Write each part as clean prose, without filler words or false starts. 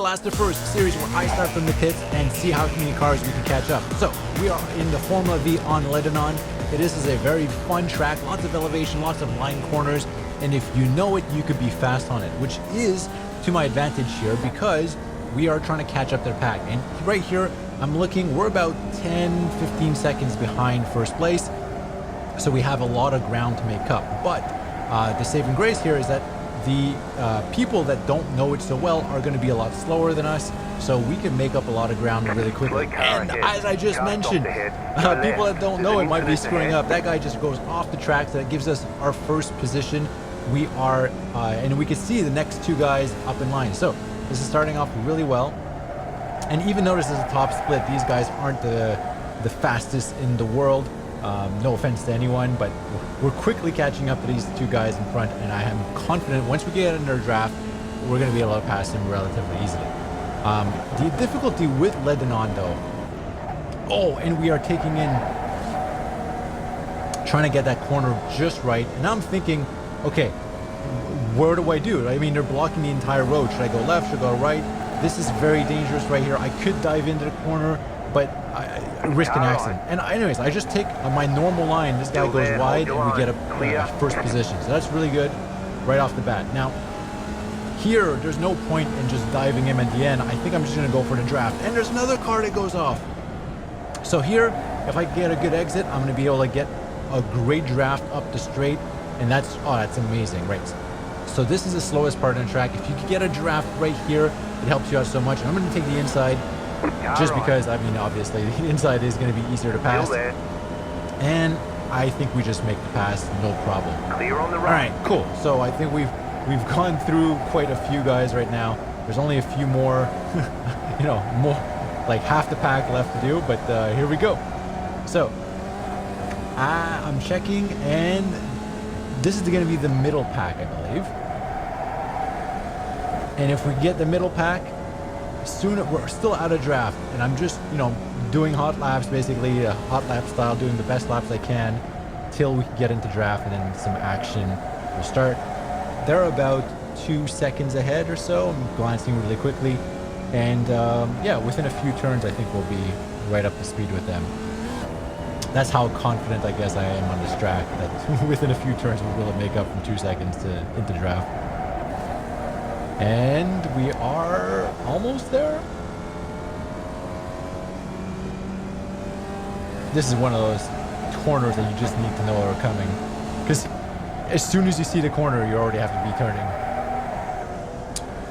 Last to First series where I start from the pits and see how many cars we can catch up. So we are in the Formula Vee on Ledenon. This is a very fun track, lots of elevation, lots of line corners, and if you know it, you could be fast on it, which is to my advantage here because we are trying to catch up their pack. And right here, I'm looking, we're about 10-15 seconds behind first place, so we have a lot of ground to make up. But the saving grace here is that the people that don't know it so well are going to be a lot slower than us, so we can make up a lot of ground really quickly. And as I just mentioned, people that don't know it might be screwing up. That guy just goes off the track, so that gives us our first position. We are, and we can see the next two guys up in line. So this is starting off really well. And even though this is a top split, these guys aren't the fastest in the world. No offense to anyone, but we're quickly catching up to these two guys in front, and I am confident once we get into our draft, we're going to be able to pass them relatively easily. The difficulty with Ledenon, though, and we are taking in, trying to get that corner just right, and I'm thinking, okay, where do I do? I mean, they're blocking the entire road. Should I go left? Should I go right? This is very dangerous right here. I could dive into the corner, but I risk an accident. And anyways, I just take my normal line. This guy goes wide, and we get a first position. So that's really good right off the bat. Now, here, there's no point in just diving him at the end. I think I'm just going to go for the draft. And there's another car that goes off. So here, if I get a good exit, I'm going to be able to get a great draft up the straight. And that's amazing, right? So this is the slowest part of the track. If you could get a draft right here, it helps you out so much. And I'm going to take the inside just because, I mean, obviously the inside is going to be easier to pass. And I think we just make the pass, no problem. Clear on the right. All right, cool. So I think we've gone through quite a few guys right now. There's only a few more, more like half the pack left to do, but here we go. So I'm checking, and this is going to be the middle pack, I believe. And if we get the middle pack, soon we're still out of draft, and I'm just, doing hot laps, basically hot lap style, doing the best laps I can till we can get into draft, and then some action will start. They're about 2 seconds ahead or so. I'm glancing really quickly, and within a few turns, I think we'll be right up to speed with them. That's how confident I guess I am on this track, that within a few turns we'll be able to make up from 2 seconds into draft. And we are almost there. This is one of those corners that you just need to know are coming, because as soon as you see the corner, you already have to be turning.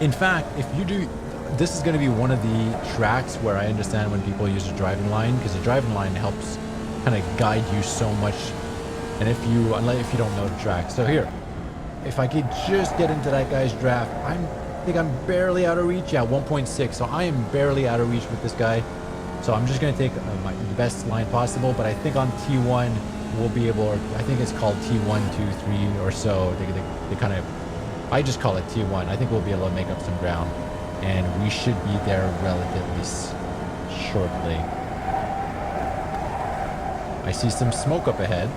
In fact, if you do, this is going to be one of the tracks where I understand when people use a driving line, because the driving line helps kind of guide you so much. And if you don't know the track. So here, if I could just get into that guy's draft, I think I'm barely out of reach. Yeah, 1.6. So I am barely out of reach with this guy. So I'm just going to take the best line possible. But I think on T1, we'll be able, or I think it's called T1, 2, 3 or so. They kind of, I just call it T1. I think we'll be able to make up some ground. And we should be there relatively shortly. I see some smoke up ahead.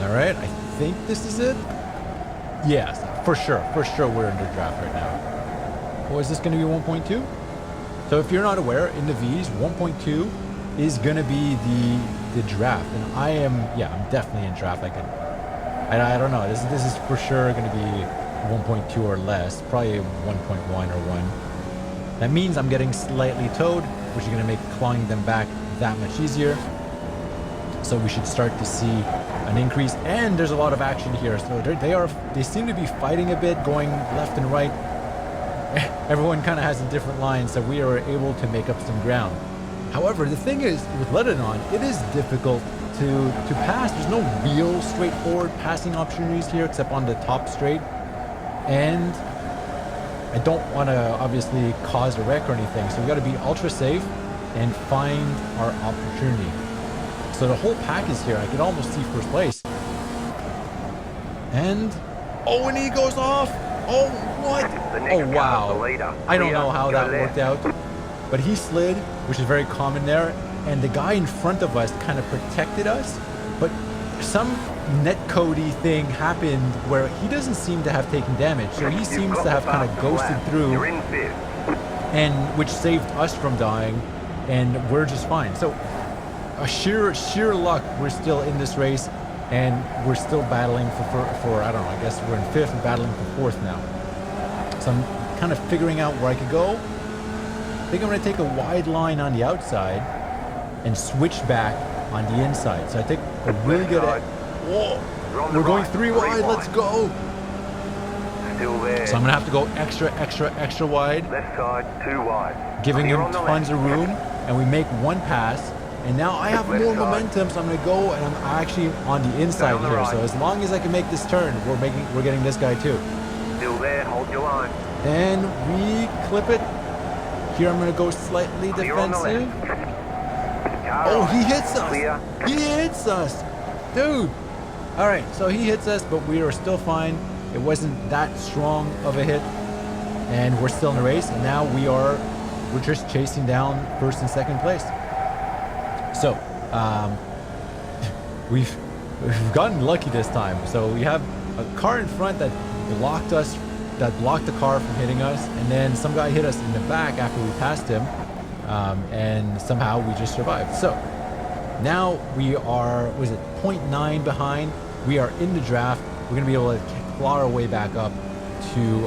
All right, I think this is it. Yes, for sure we're in the draft right now. Oh, is this going to be 1.2? So if you're not aware, in the V's, 1.2 is going to be the draft, and I'm definitely in draft. I don't know. This is for sure going to be 1.2 or less, probably 1.1 or 1. That means I'm getting slightly towed, which is going to make clawing them back that much easier. So we should start to see an increase, and there's a lot of action here. So they seem to be fighting a bit, going left and right. Everyone kind of has a different line, so we are able to make up some ground. However, the thing is, with Ledenon, it is difficult to pass. There's no real straightforward passing opportunities here, except on the top straight. And I don't want to obviously cause a wreck or anything, so we got to be ultra safe and find our opportunity. So the whole pack is here. I could almost see first place. And he goes off. Oh, what? Oh, wow. I don't know how that worked out, but he slid, which is very common there. And the guy in front of us kind of protected us, but some netcodey thing happened where he doesn't seem to have taken damage, so he seems to have kind of ghosted through, You're in fifth. and which saved us from dying, and we're just fine. So a sheer luck, we're still in this race, and we're still battling for I don't know, I guess we're in fifth and battling for fourth now. So I'm kind of figuring out where I could go. I think I'm going to take a wide line on the outside and switch back on the inside. So I think a really good... Whoa! We're going three wide. Let's go! Still there. So I'm going to have to go extra wide. Left side, 2 wide. Giving him tons of room. And we make one pass. And now I have more momentum, so I'm going to go, and I'm actually on the inside here. So as long as I can make this turn, we're getting this guy too. Still there. Hold your line. And we clip it. Here I'm going to go slightly defensive. Oh, he hits us. He hits us. Dude. All right, so he hits us, but we are still fine. It wasn't that strong of a hit. And we're still in the race. And now we're just chasing down first and second place. So, we've gotten lucky this time. So we have a car in front that blocked the car from hitting us, and then some guy hit us in the back after we passed him, and somehow we just survived. So now we are, was it 0.9 behind? We are in the draft. We're going to be able to claw our way back up to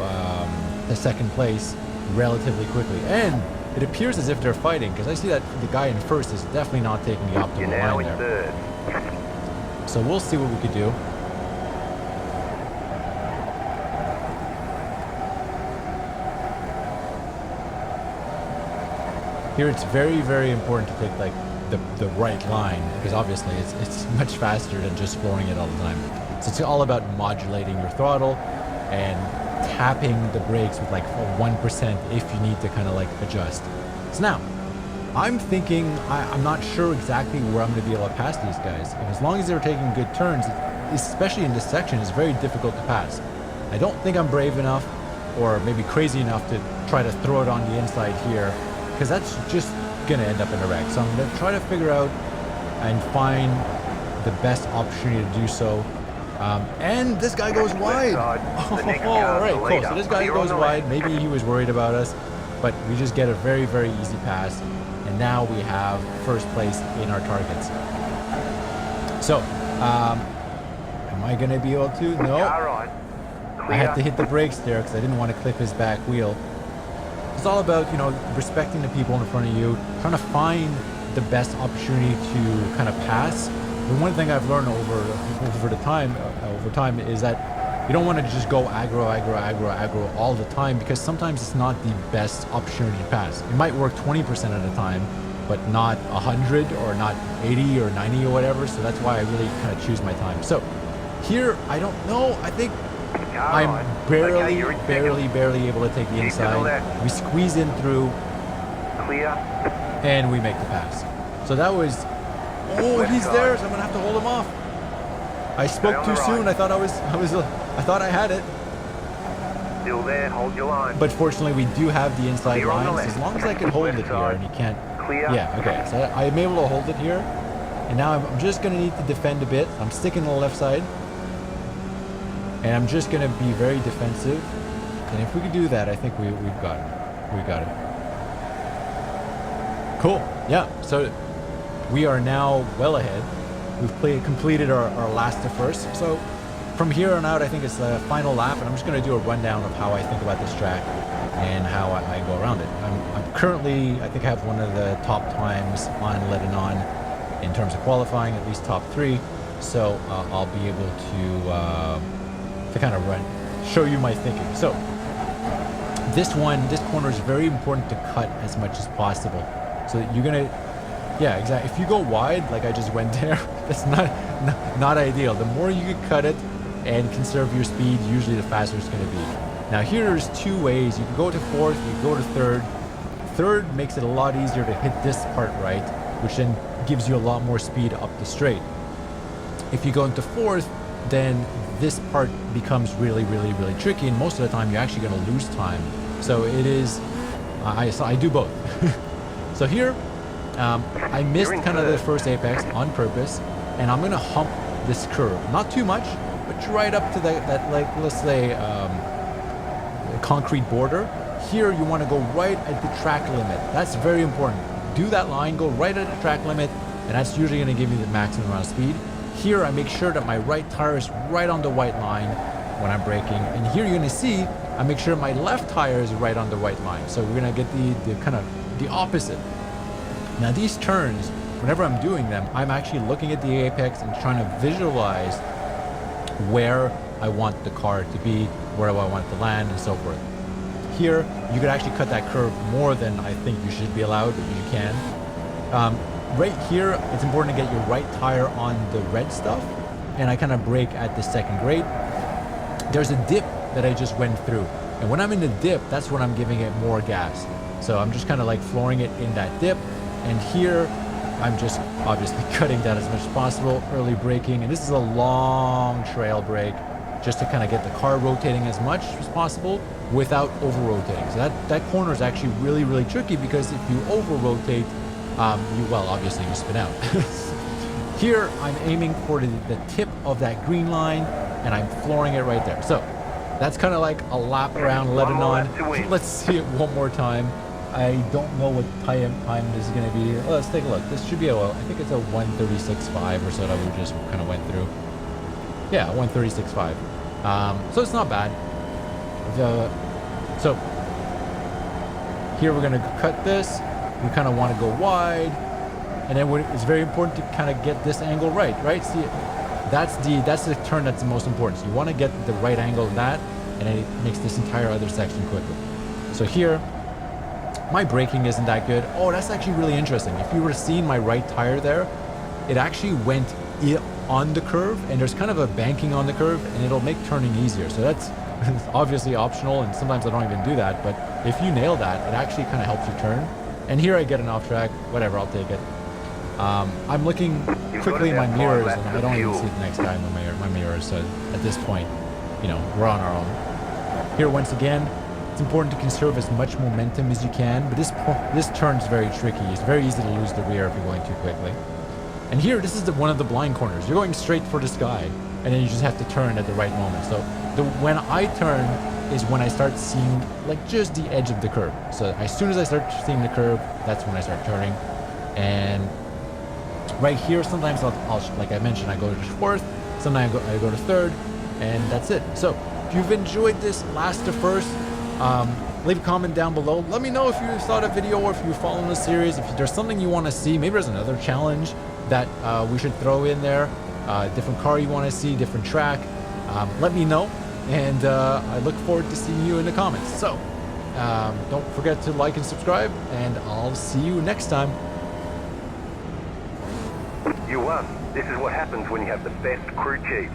the second place relatively quickly. And it appears as if they're fighting, because I see that the guy in first is definitely not taking the optimal line there. So we'll see what we could do. Here it's very, very important to take like the right line, because obviously it's much faster than just flooring it all the time. So it's all about modulating your throttle and tapping the brakes with like a 1% if you need to kind of like adjust. So now, I'm thinking, I'm not sure exactly where I'm going to be able to pass these guys. As long as they're taking good turns, especially in this section, it's very difficult to pass. I don't think I'm brave enough, or maybe crazy enough, to try to throw it on the inside here, because that's just going to end up in a wreck. So I'm going to try to figure out and find the best opportunity to do so. And this guy goes wide. All right, cool. So this guy goes wide. Maybe he was worried about us, but we just get a very, very easy pass. And now we have first place in our targets. So, am I going to be able to? No. I had to hit the brakes there because I didn't want to clip his back wheel. It's all about, you know, respecting the people in front of you, trying to find the best opportunity to kind of pass. The one thing I've learned over time is that you don't want to just go aggro all the time, because sometimes it's not the best opportunity to pass. It might work 20% of the time, but not 100 or not 80 or 90 or whatever. So that's why I really kind of choose my time. So here, I don't know. I think I'm barely able to take the inside. We squeeze in through, and we make the pass. So that was. Oh, he's there, so I'm gonna have to hold him off. I spoke too soon. I thought I thought I had it. Still there, hold your line. But fortunately, we do have the inside lines. As long as I can hold it here, and you can't. Yeah, okay. So I'm able to hold it here, and now I'm just gonna need to defend a bit. I'm sticking to the left side, and I'm just gonna be very defensive. And if we could do that, I think we've got it. We got it. Cool. Yeah. So. We are now well ahead. We've completed our last to first. So from here on out, I think it's the final lap, and I'm just going to do a rundown of how I think about this track and how I go around it. I'm currently, I think I have one of the top times on Ledenon in terms of qualifying, at least top 3. So I'll be able to kind of show you my thinking. So this corner is very important to cut as much as possible. So you're going to, yeah, exactly. If you go wide, like I just went there, that's not ideal. The more you can cut it and conserve your speed, usually the faster it's going to be. Now here's 2 ways. You can go to fourth, you can go to third. Third makes it a lot easier to hit this part right, which then gives you a lot more speed up the straight. If you go into fourth, then this part becomes really tricky, and most of the time you're actually going to lose time. So it is, I do both. So here, I missed kind of the first apex on purpose, and I'm going to hump this curve. Not too much, but right up to that like, let's say, concrete border. Here, you want to go right at the track limit. That's very important. Do that line, go right at the track limit, and that's usually going to give you the maximum amount of speed. Here, I make sure that my right tire is right on the white line when I'm braking. And here, you're going to see, I make sure my left tire is right on the white line. So we're going to get the kind of the opposite. Now, these turns, whenever I'm doing them, I'm actually looking at the apex and trying to visualize where I want the car to be, where I want it to land, and so forth. Here, you could actually cut that curve more than I think you should be allowed, but you can. Right here, it's important to get your right tire on the red stuff, and I kind of brake at the second grade. There's a dip that I just went through, and when I'm in the dip, that's when I'm giving it more gas. So I'm just kind of like flooring it in that dip, and here, I'm just obviously cutting that as much as possible, early braking, and this is a long trail brake, just to kind of get the car rotating as much as possible without over-rotating. So that corner is actually really, really tricky, because if you over-rotate, obviously you spin out. Here, I'm aiming for the tip of that green line, and I'm flooring it right there. So that's kind of like a lap around Ledenon. Let's see it one more time. I don't know what time this is going to be. Let's take a look. This should be I think it's a 1:36.5 or so that we just kind of went through. Yeah, 1:36.5. So it's not bad. So here we're going to cut this. We kind of want to go wide, and then it's very important to kind of get this angle right? See, that's the turn that's the most important. So you want to get the right angle of that, and then it makes this entire other section quicker. So here, my braking isn't that good. Oh, that's actually really interesting. If you were to see my right tire there, it actually went on the curve, and there's kind of a banking on the curve, and it'll make turning easier. So that's obviously optional, and sometimes I don't even do that, but if you nail that, it actually kind of helps you turn. And here I get an off track, whatever, I'll take it. I'm looking quickly in my mirrors, and I don't even see the next guy in my mirrors, so at this point, we're on our own. Here, once again, it's important to conserve as much momentum as you can, but this turn is very tricky. It's very easy to lose the rear if you're going too quickly. And here, this is one of the blind corners. You're going straight for the sky, and then you just have to turn at the right moment. So when I turn is when I start seeing like just the edge of the curve. So as soon as I start seeing the curve, that's when I start turning. And right here, sometimes I'll like I mentioned, I go to fourth, sometimes I go to third, and that's it. So if you've enjoyed this last to first, leave a comment down below. Let me know if you saw the video or if you're following the series. If there's something you want to see, maybe there's another challenge that we should throw in there, different car you want to see, different track. Let me know, and I look forward to seeing you in the comments. So don't forget to like and subscribe, and I'll see you next time. You won. This is what happens when you have the best crew chief.